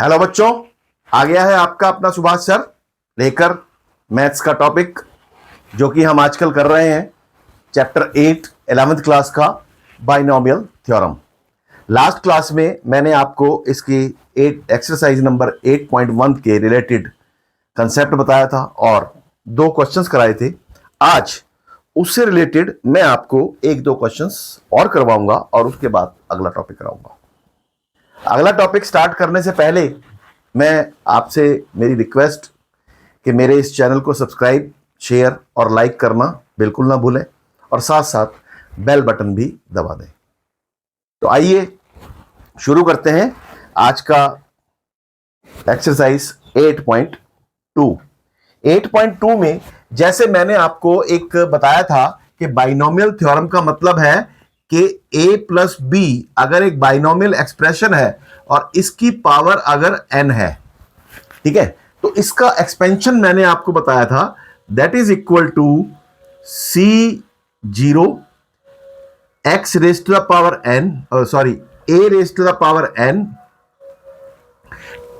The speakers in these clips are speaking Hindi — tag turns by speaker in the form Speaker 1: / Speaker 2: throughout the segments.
Speaker 1: हेलो बच्चों, आ गया है आपका अपना सुभाष सर लेकर मैथ्स का टॉपिक जो कि हम आजकल कर रहे हैं चैप्टर 8 11th क्लास का बाइनोमियल थ्योरम। लास्ट क्लास में मैंने आपको इसकी एक्सरसाइज नंबर 8.1 के रिलेटेड कंसेप्ट बताया था और 2 क्वेश्चंस कराए थे। आज उससे रिलेटेड मैं आपको 1-2 क्वेश्चंस और करवाऊंगा और उसके बाद अगला टॉपिक कराऊंगा। अगला टॉपिक स्टार्ट करने से पहले मैं आपसे मेरी रिक्वेस्ट कि मेरे इस चैनल को सब्सक्राइब, शेयर और लाइक करना बिल्कुल ना भूलें और साथ साथ बेल बटन भी दबा दें। तो आइए शुरू करते हैं आज का एक्सरसाइज 8.2। 8.2 में जैसे मैंने आपको एक बताया था कि बाइनोमियल थ्योरम का मतलब है कि a प्लस बी अगर एक बाइनोमियल एक्सप्रेशन है और इसकी पावर अगर n है, ठीक है, तो इसका एक्सपेंशन मैंने आपको बताया था, that is equal to C0 x raise to the power n, a raise to the power n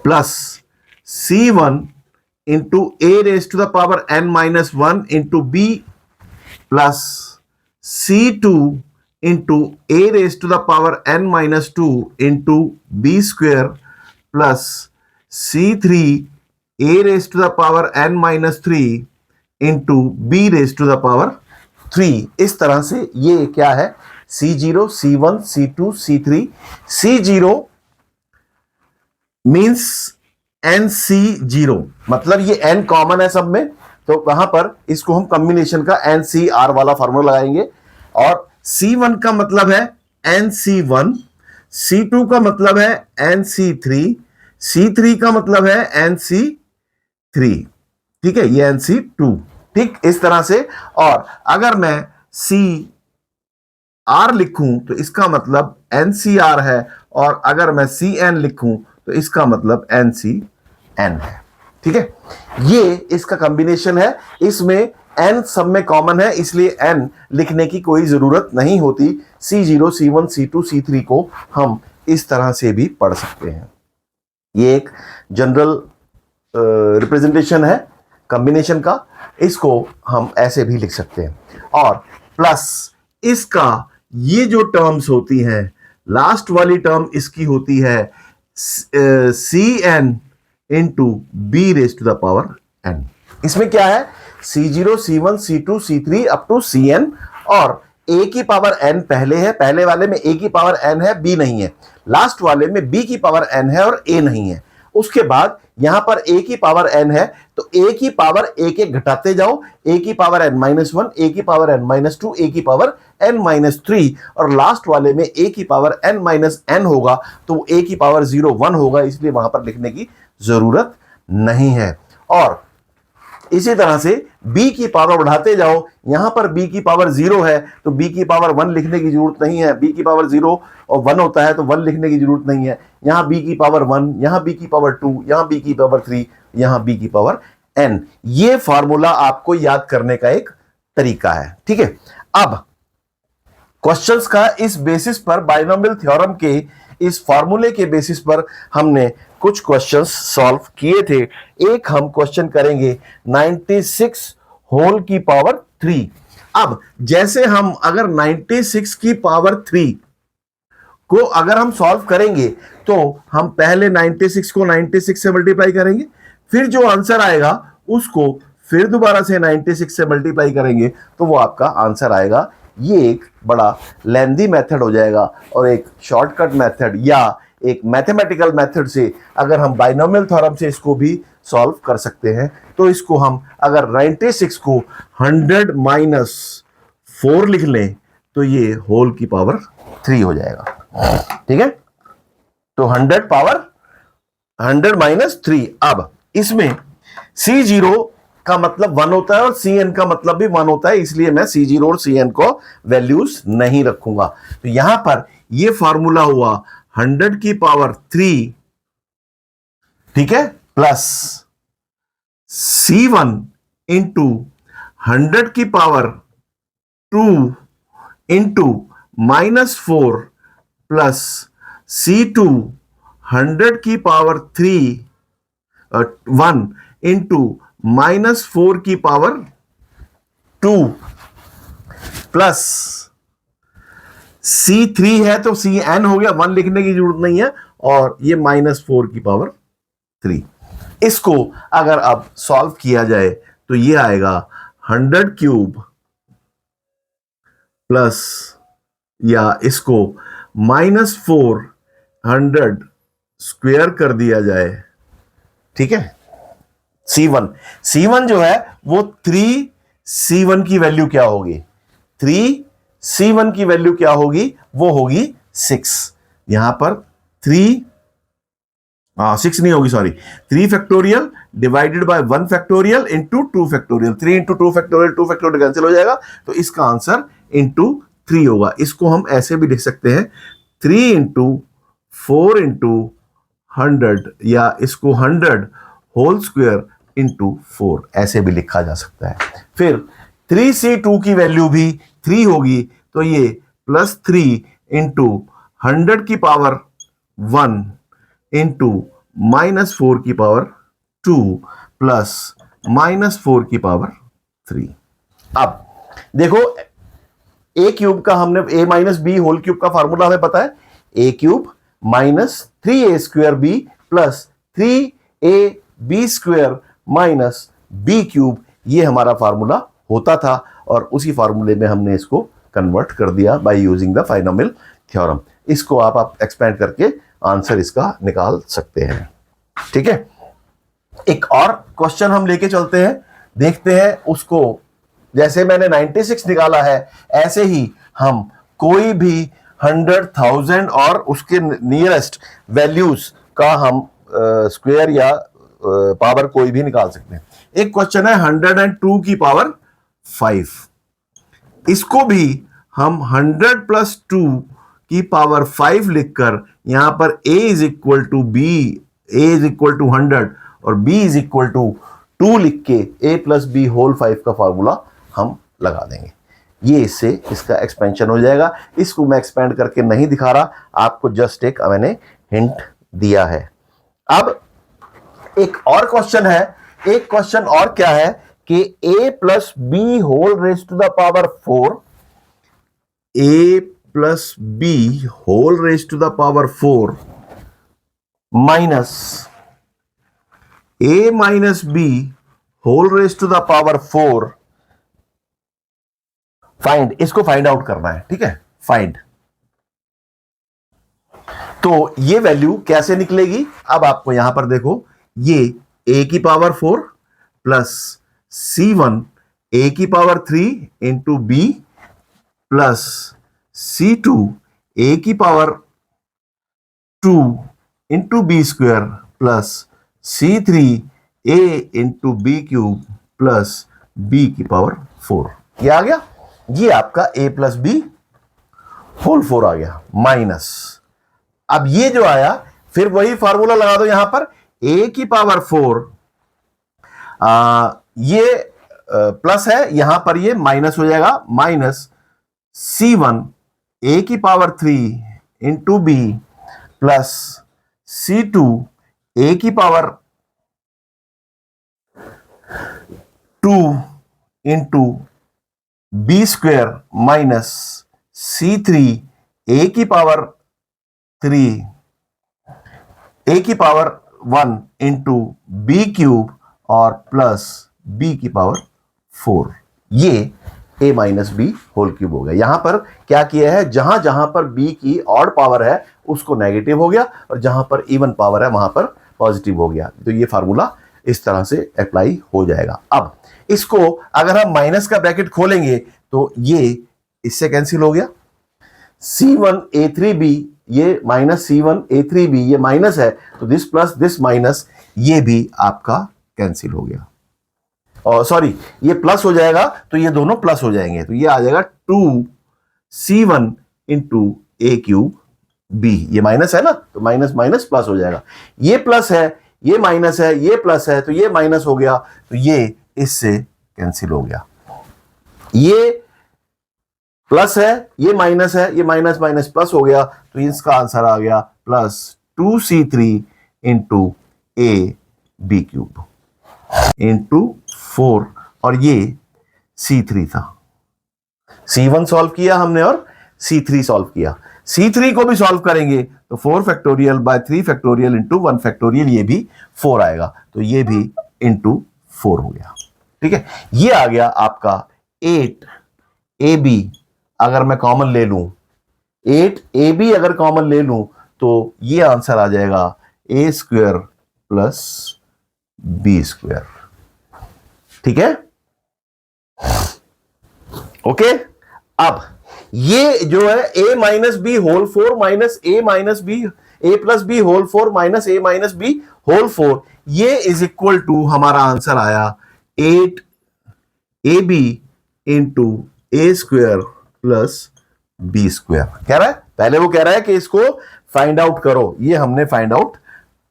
Speaker 1: plus C1 into a raise to the power n minus 1 into b plus C2 into a raise to the power n minus 2 into b square plus C3 a raise to the power n minus 3 into b raise to the power 3। इस तरह से ये क्या है, C0, C1, C2, C3। C0 means NC0, मतलब ये n कॉमन है सब में, तो वहां पर इसको हम कॉम्बिनेशन का NCR वाला फॉर्मूला लगाएंगे। और C1 का मतलब है NC1, C2 का मतलब है NC3, C3 का मतलब है NC3, ठीक है, ये NC2, ठीक, इस तरह से। और अगर मैं CR लिखूं तो इसका मतलब NCR है और अगर मैं CN लिखूं तो इसका मतलब NCN है, ठीक है। ये इसका कॉम्बिनेशन है, इसमें n सब में कॉमन है इसलिए n लिखने की कोई जरूरत नहीं होती। C0, C1, C2, C3 को हम इस तरह से भी पढ़ सकते हैं। ये एक जनरल रिप्रेजेंटेशन है कॉम्बिनेशन का, इसको हम ऐसे भी लिख सकते हैं। और प्लस इसका ये जो टर्म्स होती हैं, लास्ट वाली टर्म इसकी होती है Cn into B raise to the power n। इसमें क्या है, C0, C1, C2, C3 up to Cn, और a की पावर n पहले है, पहले वाले में a की पावर n है, b नहीं है, लास्ट वाले में b की पावर n है और a नहीं है। उसके बाद यहां पर a की पावर n है तो a की पावर एक एक घटाते जाओ, a की पावर n माइनस 1, a की पावर n माइनस 2, a की पावर n माइनस 3, और लास्ट वाले में a की पावर n माइनस n होगा तो a की पावर 0 1 होगा, इसलिए वहां पर लिखने की जरूरत नहीं है। और इसी तरह से b की पावर बढ़ाते जाओ, यहां पर b की पावर 0 है तो b की पावर 1 लिखने की जरूरत नहीं है, b की पावर 0 और 1 होता है तो 1 लिखने की जरूरत नहीं है। यहां b की पावर 1, यहां b की पावर 2, यहां b की पावर 3, यहां b की पावर n। ये फार्मूला आपको याद करने का एक तरीका है, ठीक है। अब क्वेश्चंस का इस बेसिस पर, बाइनोमियल थ्योरम के इस फार्मूले के बेसिस पर हमने कुछ क्वेश्चंस सॉल्व किए थे। एक हम क्वेश्चन करेंगे 96 होल की पावर 3। अब जैसे हम अगर 96 की पावर 3 को अगर हम सॉल्व करेंगे तो हम पहले 96 को 96 से मल्टीप्लाई करेंगे, फिर जो आंसर आएगा उसको फिर दोबारा से 96 से मल्टीप्लाई करेंगे तो वो आपका आंसर आएगा। ये एक बड़ा लेंदी मेथड हो जाएगा और एक शॉर्टकट मेथड या एक मैथमेटिकल मेथड से अगर हम बाइनोमियल थ्योरम से इसको भी सॉल्व कर सकते हैं तो इसको हम अगर 96 को 100 माइनस 4 लिख लें तो ये होल की पावर 3 हो जाएगा, ठीक है। तो 100 पावर 100 माइनस 3। अब इसमें C0 का मतलब 1 होता है और Cn का मतलब भी 1 होता है, इसलिए मैं C0 और Cn को वैल्यूज नहीं रखूंगा। तो यहां पर यह फॉर्मूला हुआ 100 की पावर 3, ठीक है, प्लस C1 इंटू 100 की power 2 into minus 4 plus C2 100 की पावर 1 इंटू -4 की पावर 2 प्लस C3 है तो Cn हो गया, 1 लिखने की जरूरत नहीं है, और ये -4 की पावर 3। इसको अगर अब सॉल्व किया जाए तो ये आएगा 100 क्यूब प्लस, या इसको -400 स्क्वायर कर दिया जाए, ठीक है। C1 जो है वो 3C1 की वैल्यू क्या होगी, 3C1 की वैल्यू क्या होगी, वो होगी 6। यहां पर 6 नहीं होगी, sorry, 3 factorial divided by 1 factorial into 2 factorial, 3 into 2 factorial, 2 factorial cancel हो जाएगा, तो इसका आंसर इंटू 3 होगा। इसको हम ऐसे भी लिख सकते हैं 3 इंटू 4 इंटू 100, या इसको 100 होल स्क्वायर इंटू 4, ऐसे भी लिखा जा सकता है। फिर 3C2 की वैल्यू भी 3 होगी, तो ये +3 इंटू 100 की पावर 1 इंटू -4 की पावर 2 प्लस -4 की पावर 3। अब देखो, ए क्यूब का हमने a minus B whole cube का फार्मूला हमें पता है, a cube minus 3a square B plus 3ab square minus b cube, ये हमारा फार्मूला होता था, और उसी फार्मूले में हमने इसको कन्वर्ट कर दिया बाय यूजिंग द फाइनोमियल थ्योरम। इसको आप एक्सपेंड करके आंसर इसका निकाल सकते हैं, ठीक है। एक और क्वेश्चन हम लेके चलते हैं, देखते हैं उसको। जैसे मैंने 96 निकाला है, ऐसे ही हम कोई भी 100,000 और उसके नियरेस्ट वैल्यूज का हम स्क्वायर या पावर कोई भी निकाल सकते हैं। एक क्वेश्चन है 102 की पावर 5, इसको भी हम 100 प्लस 2 की पावर 5 लिखकर यहां पर a इज इक्वल टू 100 और b इज इक्वल टू 2 लिख के a प्लस बी होल 5 का फार्मूला हम लगा देंगे। ये इससे इसका एक्सपेंशन हो जाएगा। इसको मैं एक्सपेंड करके नहीं दिखा रहा, आपको जस्ट एक मैंने हिंट दिया है। अब एक और क्वेश्चन है, एक क्वेश्चन और क्या है कि a plus B whole raise to the power 4, a plus B whole raise to the power 4 minus a minus B whole raise to the power 4, find, इसको फाइंड आउट करना है, ठीक है, फाइंड। तो ये वैल्यू कैसे निकलेगी, अब आपको यहां पर देखो, ये a की पावर 4 प्लस C1 a की power 3 into B plus C2 a की power 2 into B square plus C3 a into B cube plus b की पावर 4, ये आ गया। ये आपका a प्लस बी होल 4 आ गया माइनस। अब ये जो आया, फिर वही फार्मूला लगा दो यहां पर, a की पावर 4, ये प्लस है, यहां पर ये माइनस हो जाएगा, माइनस C1 a की power 3 into B plus C2 a की power 2 into B square minus C3 a की पावर 3 a की पावर 1 इंटू बी क्यूब और प्लस b की पावर 4, ये a minus B whole cube हो गया। यहां पर क्या किया है, जहां जहां पर b की ऑड पावर है उसको नेगेटिव हो गया, और जहां पर इवन पावर है वहां पर पॉजिटिव हो गया। तो ये फार्मूला इस तरह से अप्लाई हो जाएगा। अब इसको अगर हम माइनस का ब्रैकेट खोलेंगे तो ये इससे कैंसिल हो गया, C1a3b, ये माइनस C1a3b, ये माइनस है, तो दिस प्लस दिस माइनस, ये भी आपका कैंसिल हो गया, और सॉरी ये प्लस हो जाएगा, तो ये दोनों प्लस हो जाएंगे, तो ये आ जाएगा 2C1 into a cube b, ये माइनस है ना, तो माइनस माइनस प्लस हो जाएगा, ये प्लस है, ये माइनस है, ये प्लस है, तो ये माइनस हो गया, तो ये इससे कैंसिल हो गया। ये प्लस है, ये माइनस है, ये माइनस माइनस प्लस हो गया, तो इसका आंसर आ गया plus 2c3 into A B cube into 4, और ये c3 था। c1 सॉल्व किया हमने और c3 सॉल्व किया। c3 को भी सॉल्व करेंगे तो 4 factorial by 3 factorial into 1 factorial, ये भी 4 आएगा, तो ये भी इंटू 4 हो गया। ठीक है, ये आ गया आपका 8ab। अगर मैं कॉमन ले लूं 8ab, अगर कॉमन ले लूं तो ये आंसर आ जाएगा a square plus b square. ठीक है, ओके। अब ये जो है a minus B whole 4 minus a minus B, a plus B whole 4 minus a minus B whole 4, ये इज इक्वल टू हमारा आंसर आया 8ab into A square plus B square. कह रहा है, पहले वो कह रहा है कि इसको फाइंड आउट करो, ये हमने फाइंड आउट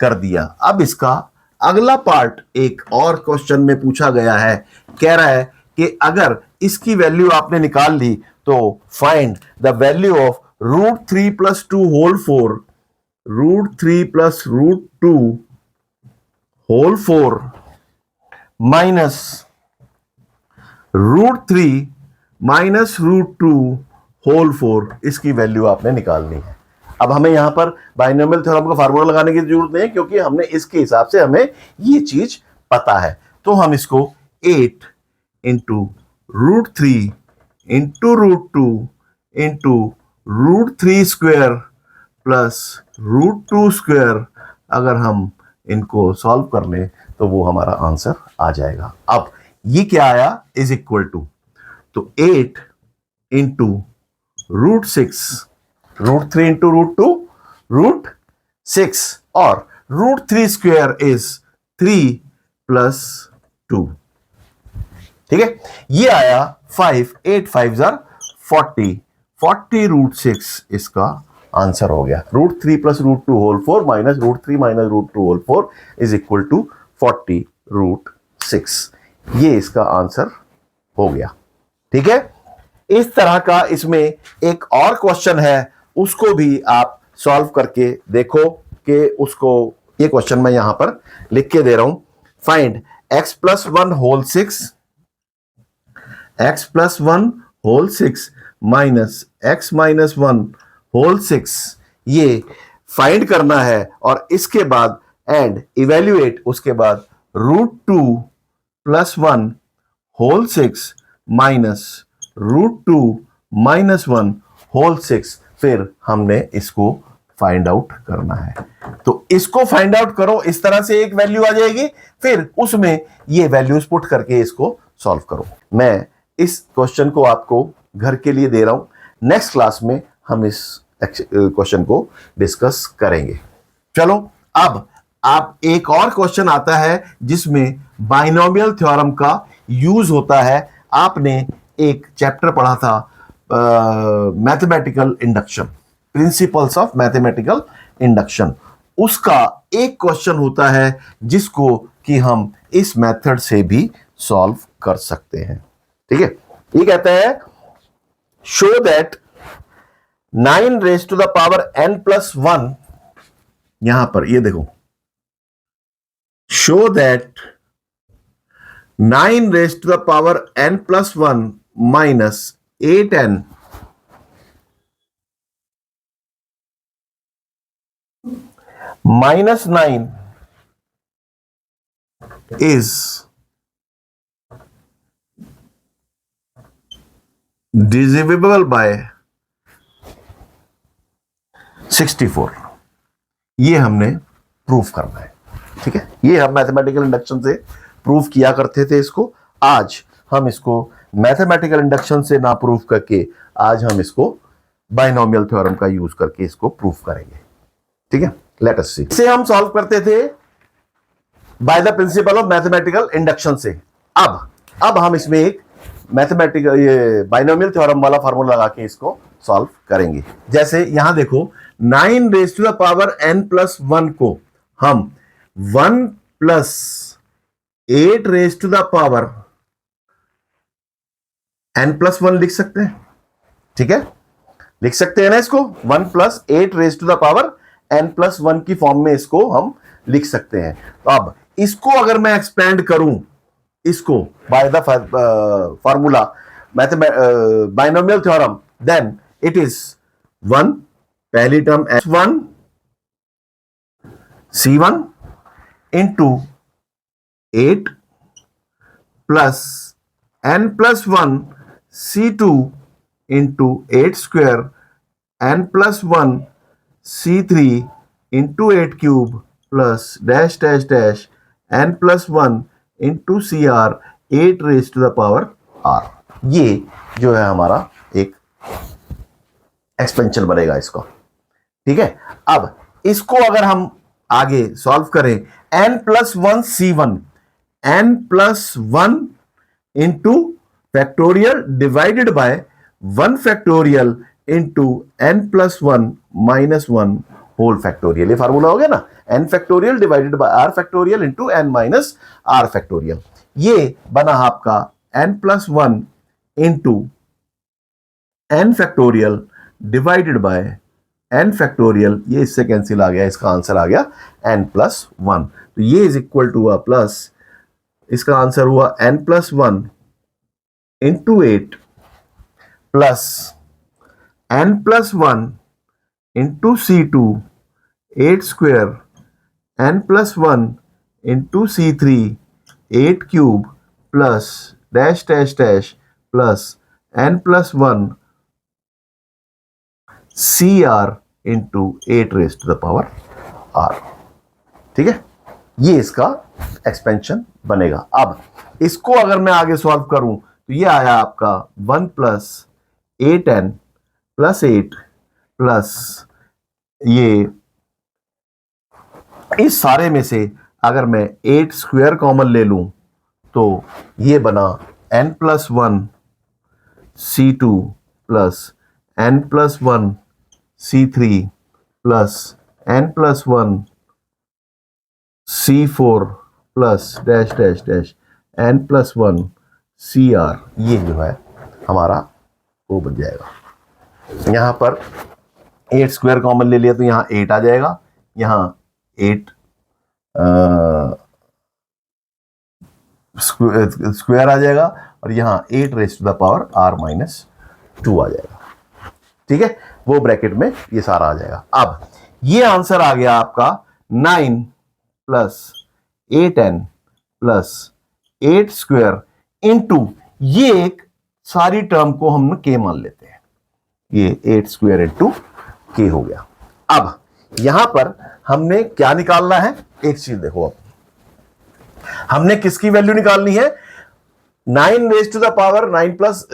Speaker 1: कर दिया। अब इसका अगला पार्ट एक और क्वेश्चन में पूछा गया है, कह रहा है कि अगर इसकी वैल्यू आपने निकाल ली तो find the value of √3 plus 2 whole 4, √3 plus √2 whole 4 minus √3 minus √2 whole 4, इसकी वैल्यू आपने निकालनी है। अब हमें यहां पर बाइनोमियल थ्योरम का फार्मूला लगाने की जरूरत नहीं है, क्योंकि हमने इसके हिसाब से हमें ये चीज पता है। तो हम इसको 8 into √3 into √2 into √3 square plus √2 square, अगर हम इनको सॉल्व कर लें तो वो हमारा आंसर आ जाएगा। अब ये क्या आया, इज इक्वल टू, तो 8 इंटू √6, √3 इंटू √2 √6, और √3 स्क्वायर इज 3 प्लस 2। ठीक है, ये आया 5, 8 5 40, 40 √6 इसका आंसर हो गया। √3 plus √2 whole 4 minus √3 minus √2 whole 4 is equal to 40 √6, ये इसका आंसर हो गया। ठीक है, इस तरह का इसमें एक और क्वेश्चन है, उसको भी आप सॉल्व करके देखो कि उसको, ये क्वेश्चन मैं यहां पर लिख के दे रहा हूं। Find x plus 1 whole 6, x plus 1 whole 6 minus x minus 1 whole 6, ये फाइंड करना है। और इसके बाद एंड इवेल्युएट, उसके बाद √2 plus 1 whole 6 minus √2 minus 1 whole 6, फिर हमने इसको फाइंड आउट करना है। तो इसको फाइंड आउट करो, इस तरह से एक वैल्यू आ जाएगी, फिर उसमें ये वैल्यूज पुट करके इसको सॉल्व करो। मैं इस क्वेश्चन को आपको घर के लिए दे रहा हूं, नेक्स्ट क्लास में हम इस क्वेश्चन को डिस्कस करेंगे। चलो, अब आप एक और क्वेश्चन आता है जिसमें बाइनोमियल थ्योरम का यूज होता है। आपने एक चैप्टर पढ़ा था mathematical induction, principles of mathematical induction, उसका एक क्वेश्चन होता है जिसको कि हम इस मेथड से भी सॉल्व कर सकते हैं। ठीक है, ये कहता है show that 9 raise to the power n plus 1, यहां पर ये देखो, show that 9 raise to the power n plus 1 minus 8n minus 9 is divisible by 64। ये हमने प्रूफ करना है। ठीक है, ये हम मैथमेटिकल इंडक्शन से प्रूफ किया करते थे इसको, आज हम इसको मैथमेटिकल इंडक्शन से ना प्रूफ करके आज हम इसको बाइनोमियल थ्योरम का यूज करके इसको प्रूफ करेंगे। ठीक है, लेट अस सी। इसे हम सॉल्व करते थे by the principle of mathematical induction से। अब हम इसमें एक मैथमेटिकल ये बाइनोमियल थ्योरम वाला फार्मूला लगा के इसको सॉल्व करेंगे। जैसे यहां देखो, 9 raise to the power n plus 1 को हम 1 plus 8 raise to the power n plus 1 लिख सकते हैं। ठीक है, लिख सकते हैं ना इसको, 1 plus 8 raise to the power n+1 की फॉर्म में इसको हम लिख सकते हैं। तो अब इसको अगर मैं एक्सपेंड करूं इसको by the formula binomial theorem, then it is 1 पहली term S1 C1 into 8 plus n+1 C2 into 8 square n+1 C3 into 8 cube plus dash dash dash n+1 into CR 8 raise to the power R। ये जो है हमारा एक एक्सपेंशन बनेगा इसको। ठीक है, अब इसको अगर हम आगे सॉल्व करें, n+1 C1 n+1 into factorial divided by 1 factorial into n+1 -1 whole factorial. ये फार्मूला हो गया ना, n factorial divided by r factorial into n minus r factorial. ये बना आपका n+1 into n factorial divided by n factorial, ये इससे कैंसिल आ गया, इसका आंसर आ गया n+1। तो ये इज इक्वल टू प्लस, इसका आंसर हुआ n+1 into 8 plus n+1 into C2 8 square n+1 into C3 8 cube plus dash dash dash plus n+1 CR into 8 raise to the power R। ठीक है, ये इसका एक्सपेंशन बनेगा। अब इसको अगर मैं आगे सॉल्व करूं तो ये आया आपका 1 प्लस 8n प्लस 8 प्लस ये, इस सारे में से अगर मैं 8 स्क्वायर कॉमन ले लूं तो ये बना n+1 C2 plus n+1 C3 plus n+1 C4 plus dash dash dash n+1 CR। ये जो है हमारा वो बन जाएगा। यहां पर 8 स्क्वायर कॉमन ले लिया तो यहां 8 आ जाएगा, यहां 8 स्क्वायर आ जाएगा और यहां 8 raise to the power R-2 आ जाएगा। ठीक है, वो ब्रैकेट में ये सारा आ जाएगा। अब ये आंसर आ गया आपका 9 plus 8n plus 8 square into, ये एक सारी टर्म को हम k मान लेते हैं, ये 8 स्क्वायर इंटू k हो गया। अब यहां पर हमने क्या निकालना है, एक चीज देखो, अब हमने किसकी वैल्यू निकालनी है, 9 raise to the power 9 plus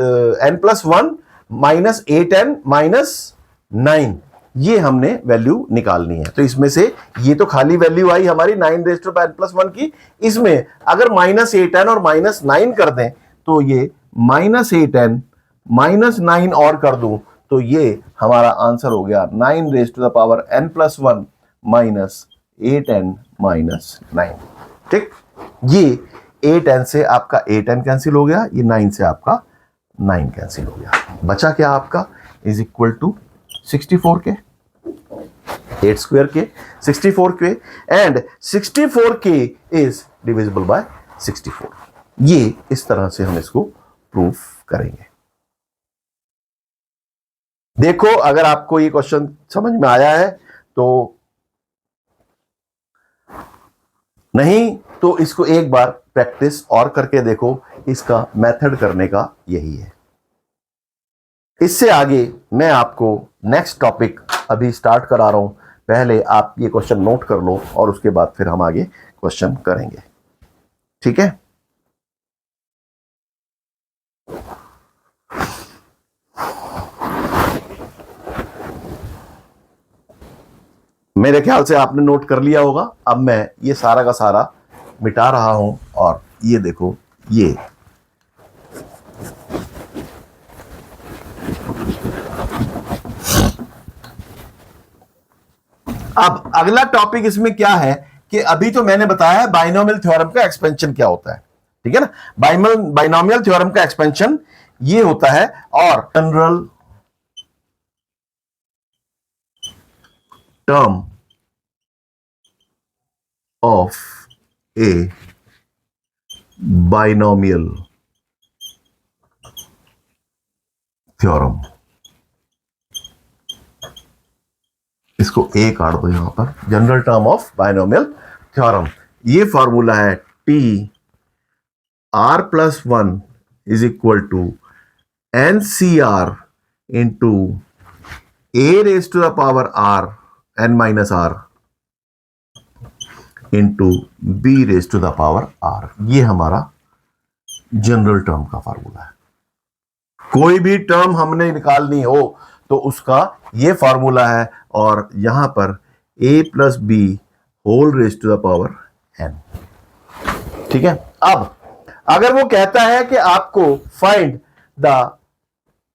Speaker 1: n+1 minus 8n minus 9, ये हमने वैल्यू निकालनी है। तो इसमें से ये तो खाली वैल्यू आई हमारी 9 रेज टू n+1 की, इसमें अगर -8n और -9 कर दें तो ये -8n -9 और कर दूं तो ये हमारा आंसर हो गया 9 raise to the power n+1 minus 8n minus 9। ठीक, ये 8n से आपका 8n कैंसिल हो गया, ये 9 से आपका 9 कैंसिल हो गया, बचा क्या आपका is equal to 64k, 8 square के 64k and 64k is divisible by 64। ये इस तरह से हम इसको प्रूफ करेंगे। देखो, अगर आपको ये क्वेश्चन समझ में आया है तो, नहीं तो इसको एक बार प्रैक्टिस और करके देखो, इसका मेथड करने का यही है। इससे आगे मैं आपको नेक्स्ट टॉपिक अभी स्टार्ट करा रहा हूं, पहले आप ये क्वेश्चन नोट कर लो और उसके बाद फिर हम आगे क्वेश्चन करेंगे। ठीक है, मेरे ख्याल से आपने नोट कर लिया होगा। अब मैं ये सारा का सारा मिटा रहा हूं और ये देखो, ये अब अगला टॉपिक इसमें क्या है कि अभी तो मैंने बताया है बाइनोमियल थ्योरम का एक्सपेंशन क्या होता है। ठीक है ना, बाइनोमियल थ्योरम का एक्सपेंशन ये होता है, और general term of a binomial theorem. इसको ए काट दो यहां पर, general term of binomial theorem. ये फॉर्मूला है T R plus one is equal to N C are into A raise to the power R N minus R into B raise to the power R. ये हमारा जनरल टर्म का फॉर्मूला है। कोई भी टर्म हमने निकालनी हो तो उसका ये फॉर्मूला है, और यहां पर a plus B whole raise to the power n। ठीक है। अब अगर वो कहता है कि आपको find the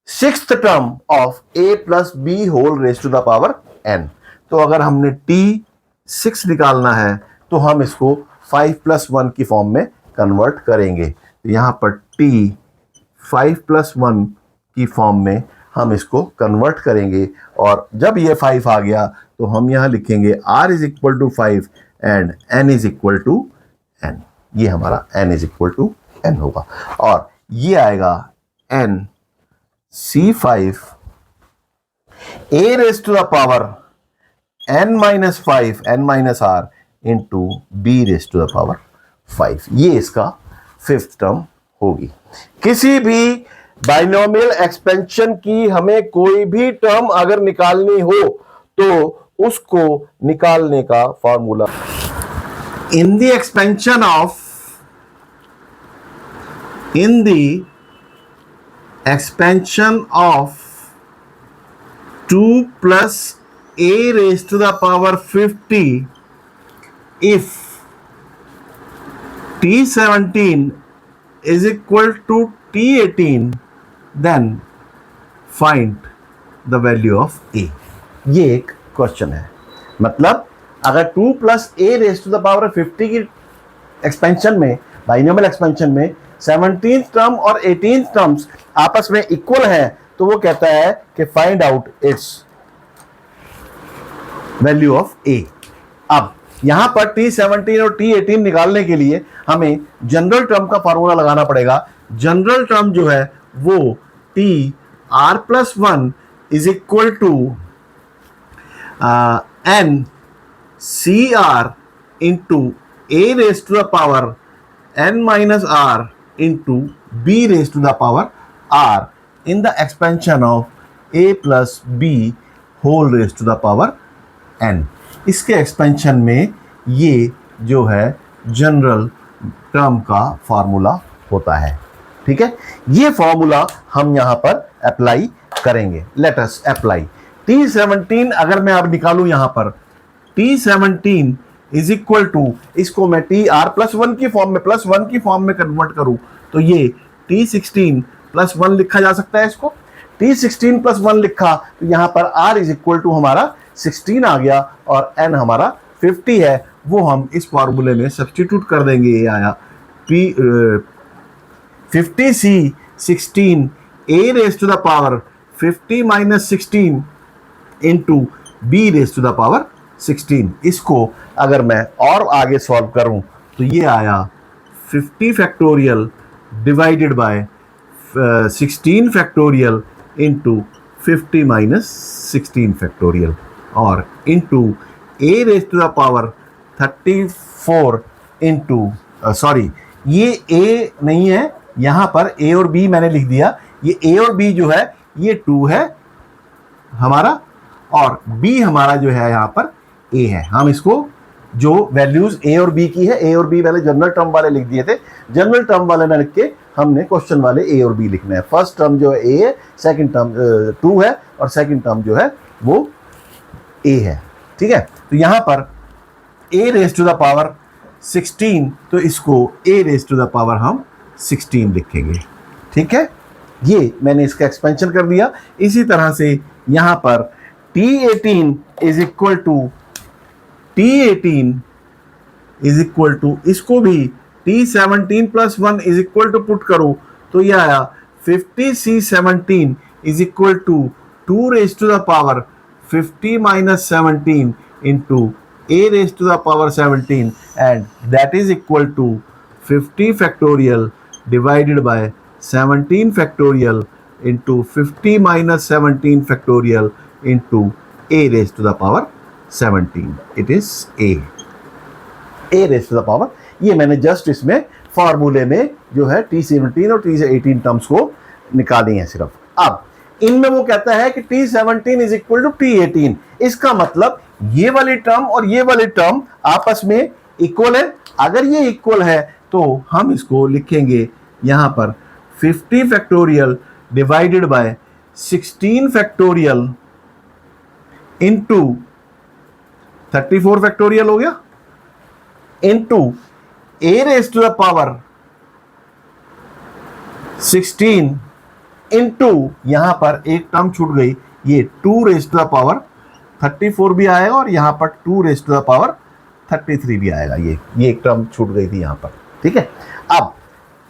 Speaker 1: sixth term of a plus B whole raise to the power n, तो अगर हमने t6 निकालना है तो हम इसको 5 प्लस 1 की फॉर्म में कन्वर्ट करेंगे। तो यहां पर t 5 प्लस 1 की फॉर्म में हम इसको कन्वर्ट करेंगे, और जब ये 5 आ गया तो हम यहां लिखेंगे r is equal to 5 and n is equal to n। ये हमारा n is equal to n होगा, और ये आएगा n c5 a raise to the power n minus 5 n minus r into b raise to the power 5। ये इसका फिफ्थ टर्म होगी। किसी भी बाइनोमियल एक्सपेंशन की हमें कोई भी टर्म अगर निकालनी हो तो उसको निकालने का formula, in the expansion of 2 plus a raise to the power 50 if t17 is equal to t18 then find the value of a। ये एक क्वेश्चन है। मतलब अगर 2 plus a raise to the power 50 की एक्सपेंशन में, बाइनोमियल एक्सपेंशन में 17th टर्म और 18th टर्म्स आपस में इक्वल हैं, तो वो कहता है कि find out it's value of a। अब यहां पर t17 और t18 निकालने के लिए हमें जनरल टर्म का फॉर्मूला लगाना पड़ेगा। जनरल टर्म जो है वो t r plus 1 is equal to n c are into a raise to the power n minus r into b raise to the power r in the expansion of a plus b whole raise to the power n। इसके एक्सपेंशन में ये जो है जनरल टर्म का फॉर्मूला होता है। ठीक है। ये फॉर्मूला हम यहां पर अप्लाई करेंगे। Let us apply t17। अगर मैं अब निकालूं यहां पर t17 इज इक्वल टू, इसको मैं टी आर प्लस 1 की फॉर्म में, प्लस 1 की फॉर्म में कन्वर्ट करूं तो ये t16 प्लस 1 लिखा जा सकता है। इसको t16 प्लस 1 लिखा तो यहां पर r इज इक्वल टू हमारा 16 आ गया, और n हमारा 50 है, वो हम इस फॉर्मूले में सब्स्टिट्यूट कर देंगे। ये आया 50c16 a raise to the power 50 minus 16 into b raise to the power 16। इसको अगर मैं और आगे सॉल्व करूं तो ये आया 50 factorial divided by 16 factorial into 50 minus 16 factorial, और into a raise to the power 34 into sorry, ये a नहीं है, यहां पर a और b मैंने लिख दिया। ये a और b जो है ये 2 है हमारा, और b हमारा जो है यहां पर a है। हम इसको जो वैल्यूज a और b की है, a और b वाले जनरल टर्म वाले लिख दिए थे, जनरल टर्म वाले ना लिख के हमने क्वेश्चन वाले a और b लिखना है। फर्स्ट टर्म जो है a है, सेकंड टर्म 2 है, और सेकंड टर्म जो है वो a है। ठीक है। तो यहां पर a raise to the power 16, तो इसको a raise to the power हम 16 लिखेंगे। ठीक है। ये मैंने इसका एक्सपेंशन कर दिया। इसी तरह से यहां पर t18 इज इक्वल टू इसको भी t17 plus 1 is equal to put करो तो ये आया 50c17 is equal to 2 raise to the power 50 minus 17 into a raised to the power 17 and that is equal to 50 factorial divided by 17 factorial into 50 minus 17 factorial into a raised to the power 17. It is a raised to the power. ये मैंने जस्ट इसमें फॉर्मूले में जो है T17 और T18 टर्म्स को निकाली है सिर्फ। अब इनमें वो कहता है कि T17 is equal to T18, इसका मतलब ये वाली टर्म और ये वाली टर्म आपस में इक्वल है। अगर ये इक्वल है तो हम इसको लिखेंगे यहां पर 50 factorial divided by 16 factorial into 34 factorial हो गया into a raised to the power 16 into यहां पर एक टर्म छूट गई, ये 2 raised to the power 34 भी आएगा और यहां पर 2 raised to the power 33 भी आएगा। ये एक टर्म छूट गई थी यहां पर, ठीक है। अब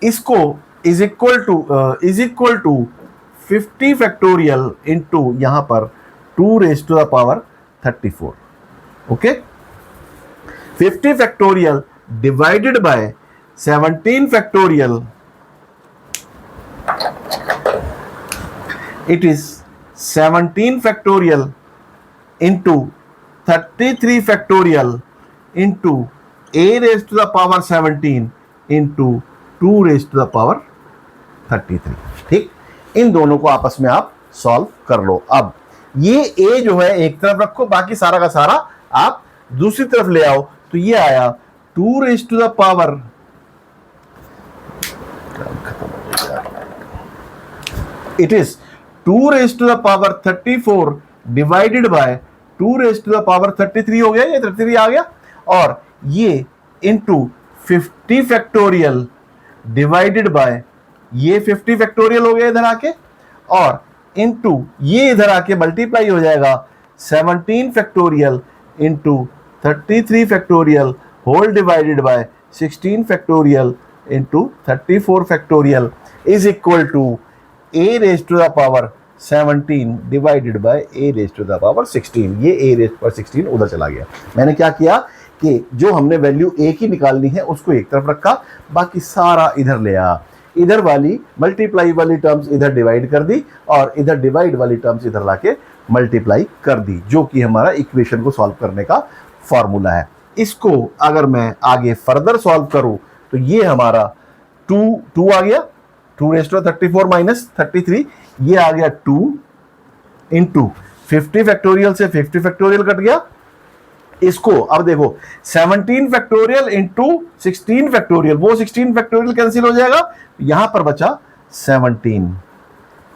Speaker 1: इसको is equal to 50 factorial into यहां पर 2 raised to the power 34, okay. 50 factorial divided by 17 factorial, it is 17 factorial into 33 factorial into a raised to the power 17 into 2 raised to the power 33, ठीक। इन दोनों को आपस में आप सॉल्व कर लो। अब ये a जो है एक तरफ रखो, बाकी सारा का सारा आप दूसरी तरफ ले आओ, तो ये आया 2 raised to the power, it is 2 raised to the power 34 divided by 2 raised to the power 33 हो गया, ये 33 आ गया, और ये into 50 फैक्टोरियल डिवाइडेड बाय ये 50 फैक्टोरियल हो गया इधर आके, और into ये इधर आके मल्टीप्लाई हो जाएगा 17 factorial into 33 factorial whole divided by 16 factorial into 34 factorial is equal to a raised to the power 17 divided by a raised to the power 16। ये a raised to the power 16 उधर चला गया। मैंने क्या किया कि जो हमने वैल्यू a की निकालनी है उसको एक तरफ रखा, बाकी सारा इधर ले आया, इधर वाली मल्टीप्लाई वाली टर्म्स इधर डिवाइड कर दी और इधर डिवाइड वाली टर्म्स इधर लाके मल्टीप्लाई कर दी, जो कि हमारा इक्वेशन को सॉल्व करने का फॉर्मूला है। इसको अगर मैं आगे फर्दर सॉल्व करूं तो ये हमारा 2 आ गया, 2 raised to 34 माइनस 33, ये आ गया 2 इंटू 50 फैक्टोरियल से 50 फैक्टोरियल कट गया। इसको अब देखो 17 फैक्टोरियल इंटू 16 फैक्टोरियल, वो 16 फैक्टोरियल कैंसिल हो जाएगा, यहां पर बचा 17,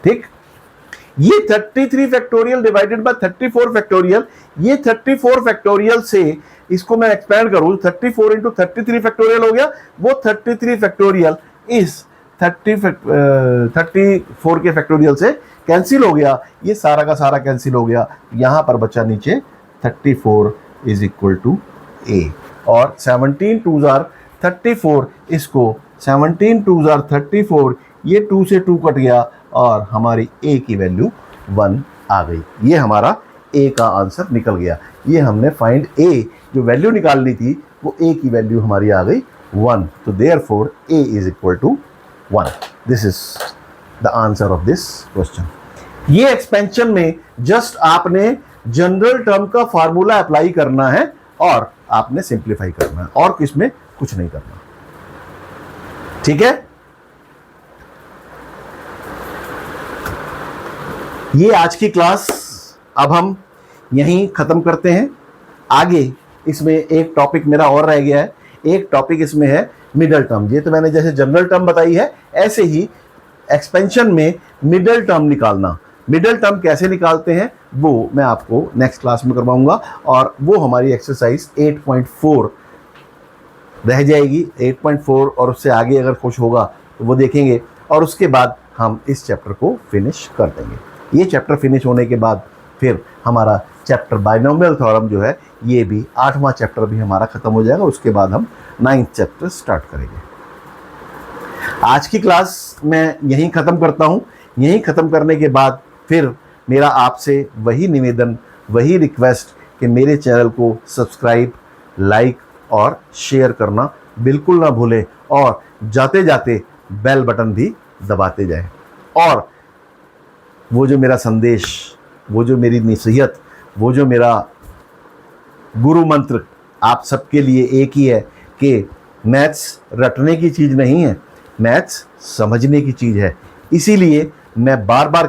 Speaker 1: ठीक। ये 33 फैक्टोरियल डिवाइडेड बाय 34 फैक्टोरियल, ये 34 फैक्टोरियल से इसको मैं एक्सपेंड करूं 34 इंटू 33 फैक्टोरियल हो गया, वो 33 फैक्टोरियल इस 34 के फैक्टोरियल से कैंसिल हो गया, ये सारा का सारा कैंसिल हो गया, यहां पर बचा नीचे 34 इज इक्वल टू a, और 17 2s are 34, इसको 17 2s are 34, ये 2 से 2 कट गया और हमारी a की वैल्यू 1 आ गई। ये हमारा a का आंसर निकल गया। ये हमने फाइंड a जो वैल्यू निकालनी थी वो a की वैल्यू हमारी आ गई 1, तो therefore a is equal to 1। This is the answer of this question. ये एक्सपेंशन में जस्ट आपने जनरल टर्म का फॉर्मूला अप्लाई करना है और आपने सिंप्लीफाई करना है, और इसमें कुछ नहीं करना, ठीक है। ये आज की क्लास अब हम यहीं ख़त्म करते हैं। आगे इसमें एक टॉपिक मेरा और रह गया है, एक टॉपिक इसमें है मिडल टर्म। ये तो मैंने जैसे जनरल टर्म बताई है, ऐसे ही एक्सपेंशन में मिडल टर्म निकालना, मिडल टर्म कैसे निकालते हैं वो मैं आपको नेक्स्ट क्लास में करवाऊंगा, और वो हमारी एक्सरसाइज 8.4 रह जाएगी। 8.4 और उससे आगे अगर कुछ होगा तो वो देखेंगे, और उसके बाद हम इस चैप्टर को फिनिश कर देंगे। ये चैप्टर फिनिश होने के बाद फिर हमारा चैप्टर बाइनोमियल थ्योरम जो है, ये भी 8वां चैप्टर भी हमारा ख़त्म हो जाएगा। उसके बाद हम 9th चैप्टर स्टार्ट करेंगे। आज की क्लास मैं यहीं ख़त्म करता हूँ। यहीं ख़त्म करने के बाद फिर मेरा आपसे वही निवेदन, वही रिक्वेस्ट कि मेरे चैनल को सब्सक्राइब, लाइक और शेयर करना बिल्कुल ना भूलें और जाते जाते बेल बटन भी दबाते जाएं। और वो जो मेरा संदेश, वो जो मेरी नसीहत, वो जो मेरा गुरु मंत्र आप सबके लिए एक ही है कि मैथ्स रटने की चीज़ नहीं है, मैथ्स समझने की चीज़ है। इसीलिए मैं बार बार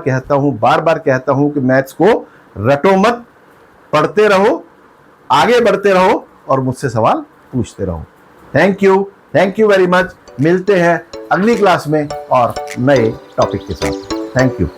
Speaker 1: कहता हूँ कि मैथ्स को रटो मत, पढ़ते रहो, आगे बढ़ते रहो और मुझसे सवाल पूछते रहो। Thank you very much. मिलते हैं अगली क्लास में और नए टॉपिक के साथ। Thank you.